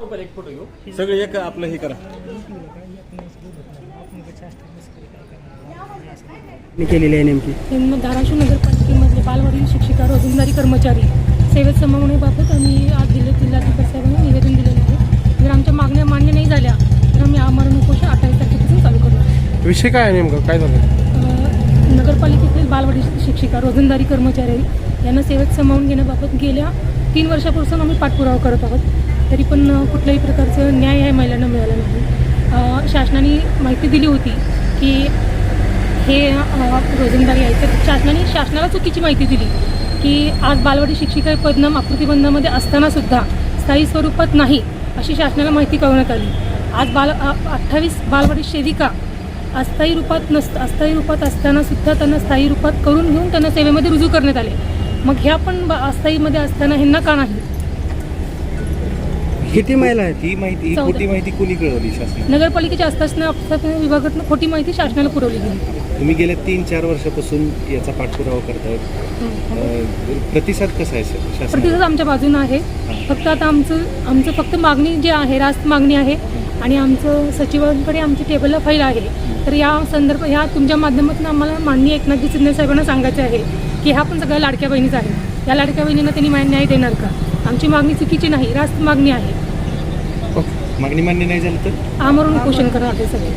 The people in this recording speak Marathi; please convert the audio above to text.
एक फोटो घेऊ सगळे एक आपलं हे करा केलेली आहे नेमकी धाराशिव नगरपालिकेमधले बालवाडी शिक्षिका रोजंदारी कर्मचारी सेवेत समावण्याबाबत आम्ही आज जिल्हाधिकारी साहेबांना निवेदन दिलेलं आहे. जर आमच्या मागण्या मान्य नाही झाल्या तर आम्ही आमरण उपोषण 28 तारखेपासून चालू करणार. विषय काय आहे नेमकं काय झालं? नगरपालिकेतील बालवाडी शिक्षिका रोजंदारी कर्मचारी यांना सेवेत सामावून घेण्याबाबत गेल्या 3 वर्षापासून आम्ही पाठपुरावा करत आहोत. तरी पण कुठल्याही प्रकारचं न्याय या महिलांना मिळाला नाही. शासनाने माहिती दिली होती की हे रोजंदारी आहे तर शासनाला चुकीची माहिती दिली की आज बालवाडी शिक्षिका पदनाम आकृतीबंधामध्ये असतानासुद्धा स्थायी स्वरूपात नाही अशी शासनाला माहिती कळवण्यात आली. आज 28 बालवाडी सेविका अस्थायी रूपात असतानासुद्धा त्यांना स्थायी रूपात करून घेऊन त्यांना सेवेमध्ये रुजू करण्यात आले. मग ह्या पण अस्थायीमध्ये असताना ह्यांना का नाही? किती महिला आहेत? ही माहिती खोटी माहिती कोणी कळवली शासनाला? नगरपालिकेच्या आस्थापना विभागातून खोटी माहिती शासनाला पुरवली गेली. तुम्ही गेल्या 3-4 वर्षापासून याचा पाठपुरावा करतायत. प्रतिसाद कसा आहे शासनाचा? प्रतिसाद आमच्या बाजूने आहे. फक्त आता आमचं फक्त मागणी जी आहे रास्त मागणी आहे आणि आमचं सचिवांकडे आमची टेबलला फाईल आहे. तर या ह्या तुमच्या माध्यमातून आम्हाला माननीय एकनाथजी शिंदे साहेबांना सांगायचं आहे की ह्या पण सगळ्या लाडक्या बहिणीच आहेत. या लाडक्या बहिणींना त्यांनी न्याय देणार का? आमची मागणी चुकीची नाही, रास्त मागणी आहे. मागणी मान्य नाही झाली तर आमरण उपोषण करणार ते सगळे.